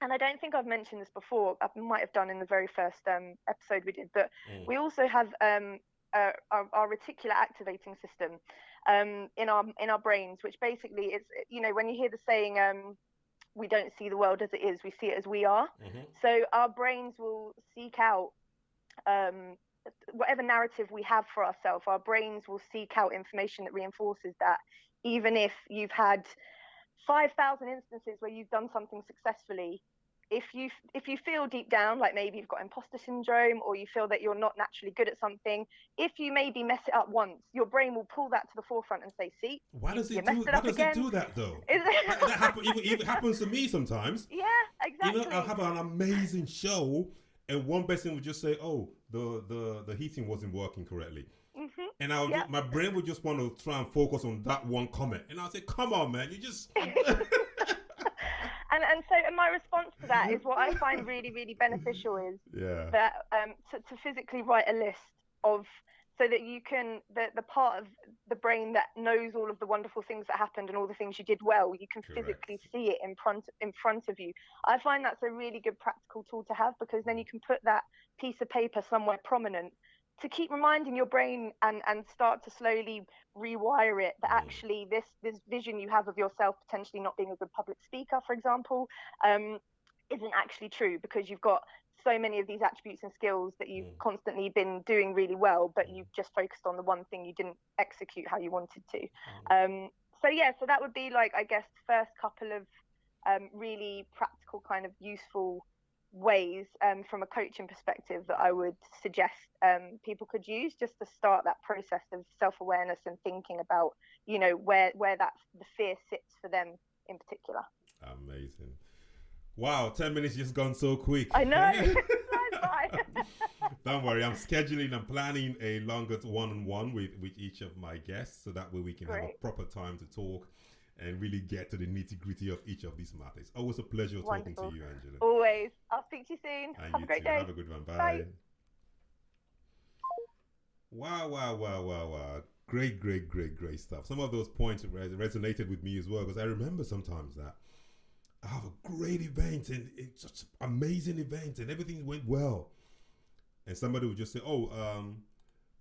Speaker 6: And I don't think I've mentioned this before. I might have done in the very first episode we did, but we also have our reticular activating system in our brains, which basically is, you know, when you hear the saying, we don't see the world as it is, we see it as we are. So our brains will seek out whatever narrative we have for ourselves. Our brains will seek out information that reinforces that, even if you've had 5,000 instances where you've done something successfully, if you feel deep down like maybe you've got imposter syndrome, or you feel that you're not naturally good at something, if you maybe mess it up once, your brain will pull that to the forefront and say, see,
Speaker 1: why does
Speaker 6: you
Speaker 1: it
Speaker 6: messed
Speaker 1: do?
Speaker 6: it
Speaker 1: Why
Speaker 6: up
Speaker 1: does
Speaker 6: again.
Speaker 1: it do that though?
Speaker 6: that
Speaker 1: Even happens to me sometimes.
Speaker 6: Yeah, exactly.
Speaker 1: You know, I'll have an amazing show, and one person would just say, "Oh, the heating wasn't working correctly," and my brain would just want to try and focus on that one comment, and I'll say, "Come on, man, you just."
Speaker 6: And so my response to that is, what I find really, really beneficial is that to physically write a list of, so that you can, the part of the brain that knows all of the wonderful things that happened and all the things you did well, you can physically see it in front of you. I find that's a really good practical tool to have, because then you can put that piece of paper somewhere prominent to keep reminding your brain and start to slowly rewire it that actually this vision you have of yourself potentially not being a good public speaker, for example, isn't actually true, because you've got so many of these attributes and skills that you've constantly been doing really well, but you've just focused on the one thing you didn't execute how you wanted to. So that would be, like, I guess, the first couple of really practical kind of useful ways from a coaching perspective that I would suggest people could use just to start that process of self-awareness and thinking about, you know, where that the fear sits for them in particular.
Speaker 1: Amazing. Wow, 10 minutes just gone so quick.
Speaker 6: I know.
Speaker 1: Don't worry, I'm planning a longer one-on-one with each of my guests, so that way we can have a proper time to talk and really get to the nitty-gritty of each of these matters. Always a pleasure talking to you, Angela.
Speaker 6: Always. I'll speak to you soon.
Speaker 1: And
Speaker 6: have a great day.
Speaker 1: Have a good one. Bye.
Speaker 6: Bye.
Speaker 1: Wow. Great stuff. Some of those points resonated with me as well, because I remember sometimes that I have a great event and it's such an amazing event and everything went well, and somebody would just say, "Oh,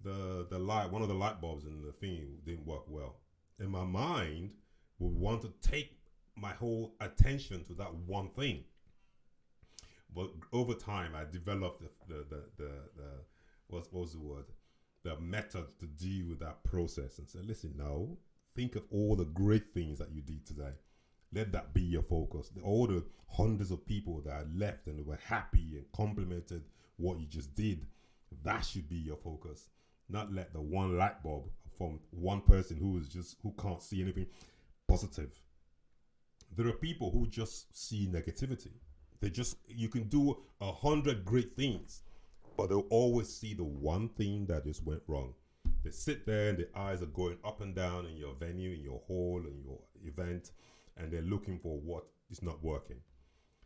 Speaker 1: the light, one of the light bulbs in the thing didn't work well," and my mind would want to take my whole attention to that one thing. But over time, I developed what was the word? The method to deal with that process, and say, "Listen, no, think of all the great things that you did today. Let that be your focus. All the hundreds of people that left and were happy and complimented what you just did, that should be your focus. Not let the one light bulb from one person who can't see anything positive." There are people who just see negativity. You can do 100 great things, but they'll always see the one thing that just went wrong. They sit there and their eyes are going up and down in your venue, in your hall, in your event, and they're looking for what is not working.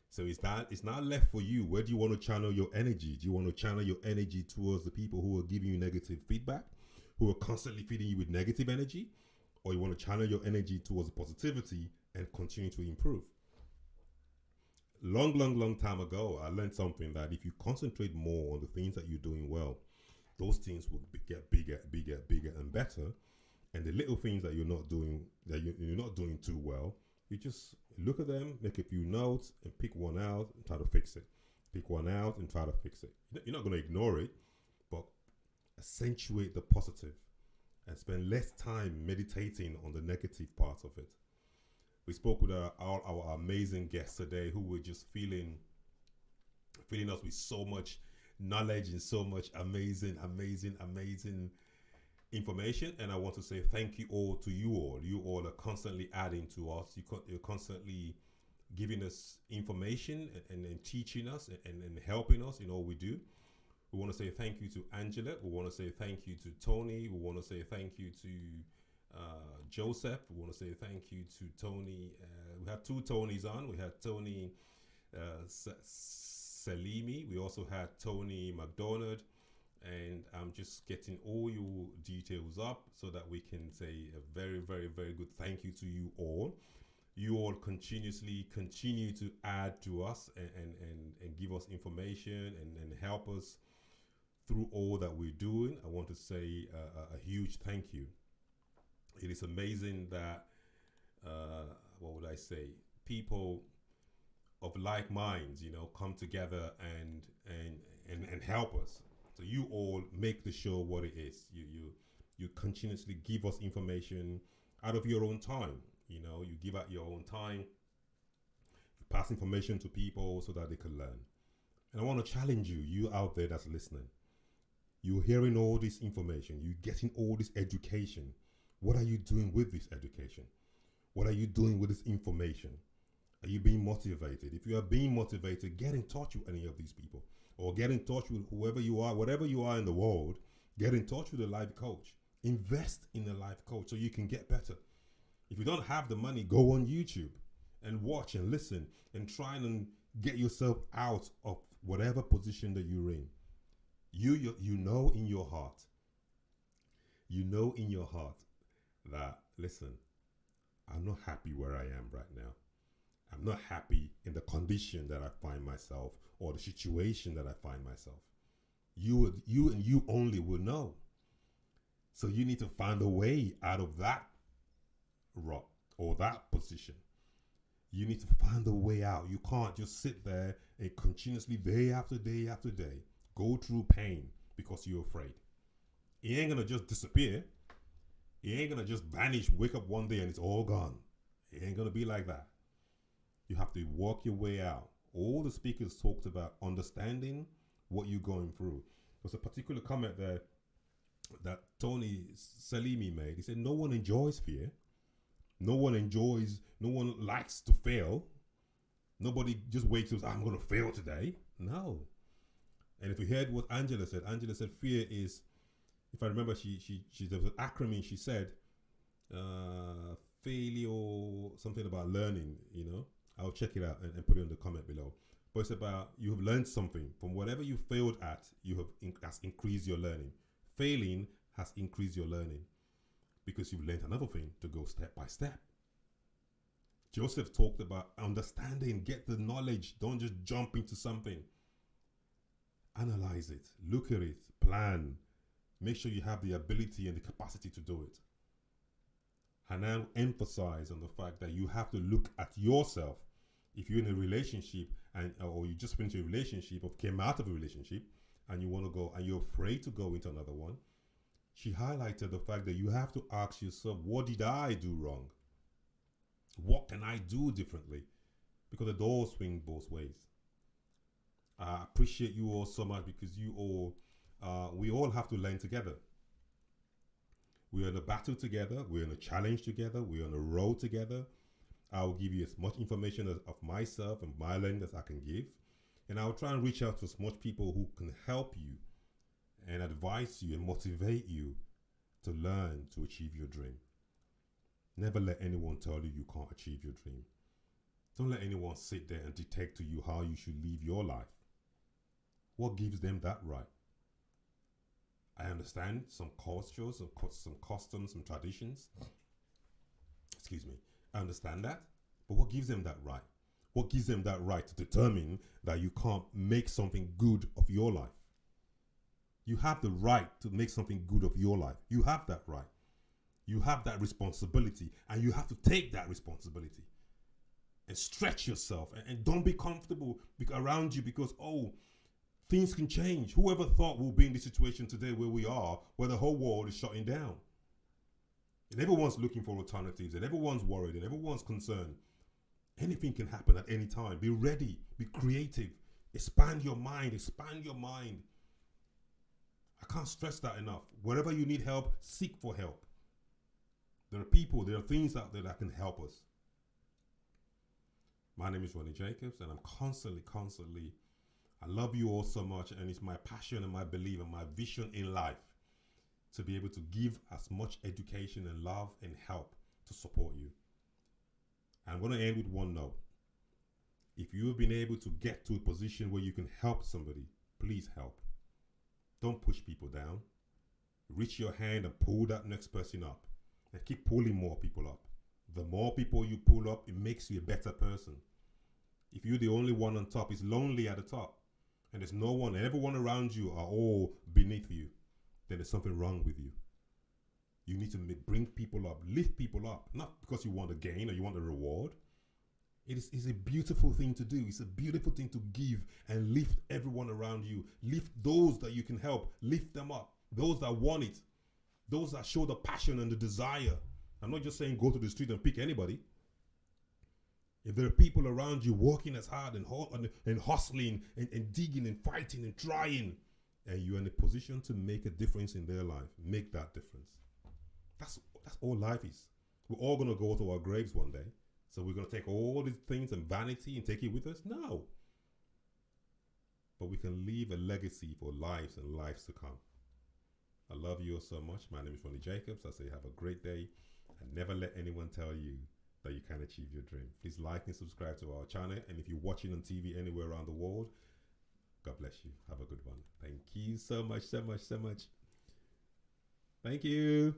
Speaker 1: So it's not left for you. Where do you want to channel your energy? Do you want to channel your energy towards the people who are giving you negative feedback, who are constantly feeding you with negative energy? Or you want to channel your energy towards positivity and continue to improve? Long time ago, I learned something, that if you concentrate more on the things that you're doing well, those things will get bigger and better. And the little things that you're not doing too well, you just look at them, make a few notes, and pick one out and try to fix it. Pick one out and try to fix it. You're not going to ignore it, but accentuate the positive and spend less time meditating on the negative parts of it. We spoke with our amazing guests today, who were just filling us with so much knowledge and so much amazing information. And I want to say thank you all to you all. You all are constantly adding to us. You're constantly giving us information and teaching us and helping us in all we do. We want to say thank you to Angela. We want to say thank you to Tony. We want to say thank you to Joseph. We want to say thank you to Tony. We had two Tonys on. We had Tony Selimi. We also had Tony Macdonald. And I'm just getting all your details up so that we can say a very good thank you to you all. You all continue to add to us and give us information and help us through all that we're doing. I want to say a huge thank you. It is amazing that, people of like minds, come together and help us. So you all make the show what it is. You continuously give us information out of your own time. You give out your own time. You pass information to people so that they can learn. And I want to challenge you, you out there that's listening. You're hearing all this information. You're getting all this education. What are you doing with this education? What are you doing with this information? Are you being motivated? If you are being motivated, get in touch with any of these people, or get in touch with whoever you are, whatever you are in the world. Get in touch with a life coach. Invest in a life coach so you can get better. If you don't have the money, go on YouTube and watch and listen and try and get yourself out of whatever position that you're in. You know in your heart. You know in your heart that, listen, I'm not happy where I am right now. I'm not happy in the condition that I find myself or the situation that I find myself. You and you only will know. So you need to find a way out of that rut or that position. You need to find a way out. You can't just sit there and continuously day after day after day go through pain because you're afraid. It ain't gonna just disappear. It ain't gonna just vanish, wake up one day and it's all gone. It ain't gonna be like that. You have to work your way out. All the speakers talked about understanding what you're going through. There's a particular comment there that J Selimi made. He said, no one enjoys fear. No one likes to fail. Nobody just wakes up, I'm going to fail today. No. And if you heard what Angela said fear is, if I remember, there was an acronym she said, failure, something about learning, you know. I'll check it out and put it in the comment below. But it's about you have learned something. From whatever you failed at, has increased your learning. Failing has increased your learning because you've learned another thing to go step by step. Joseph talked about understanding, get the knowledge. Don't just jump into something. Analyze it, look at it, plan. Make sure you have the ability and the capacity to do it. Hanane emphasized on the fact that you have to look at yourself. If you're in a relationship or you just finished a relationship or came out of a relationship and you want to go and you're afraid to go into another one, she highlighted the fact that you have to ask yourself, what did I do wrong? What can I do differently? Because the doors swing both ways. I appreciate you all so much because we all have to learn together. We're in a battle together. We're in a challenge together. We're on a road together. I will give you as much information of myself and my learning as I can give. And I'll try and reach out to as much people who can help you and advise you and motivate you to learn to achieve your dream. Never let anyone tell you can't achieve your dream. Don't let anyone sit there and dictate to you how you should live your life. What gives them that right? I understand some cultures, some customs, some traditions. Excuse me. I understand that. But what gives them that right? What gives them that right to determine that you can't make something good of your life? You have the right to make something good of your life. You have that right. You have that responsibility, and you have to take that responsibility and stretch yourself and don't be comfortable around you because, things can change. Whoever thought we'll be in this situation today where we are, where the whole world is shutting down? And everyone's looking for alternatives, and everyone's worried, and everyone's concerned. Anything can happen at any time. Be ready, be creative, expand your mind. I can't stress that enough. Wherever you need help, seek for help. There are people, there are things out there that can help us. My name is Ronnie Jacobs, and I'm constantly, I love you all so much, and it's my passion and my belief and my vision in life to be able to give as much education and love and help to support you. I'm going to end with one note. If you have been able to get to a position where you can help somebody, please help. Don't push people down. Reach your hand and pull that next person up, and keep pulling more people up. The more people you pull up, it makes you a better person. If you're the only one on top, it's lonely at the top, and there's no one, and everyone around you are all beneath you, then there's something wrong with you. You need to bring people up, lift people up, not because you want a gain or you want a reward. It's a beautiful thing to do. It's a beautiful thing to give and lift everyone around you. Lift those that you can help. Lift them up. Those that want it. Those that show the passion and the desire. I'm not just saying go to the street and pick anybody. if there are people around you working as hard and hustling and digging and fighting and trying, and you're in a position to make a difference in their life, make that difference. That's all life is. We're all going to go to our graves one day. So we're going to take all these things and vanity and take it with us? No. But we can leave a legacy for lives and lives to come. I love you all so much. My name is Ronnie Jacobs. I say have a great day, and never let anyone tell you that you can't achieve your dream. Please like and subscribe to our channel. And if you're watching on TV anywhere around the world, God bless you. Have a good one. Thank you so much, so much, so much. Thank you.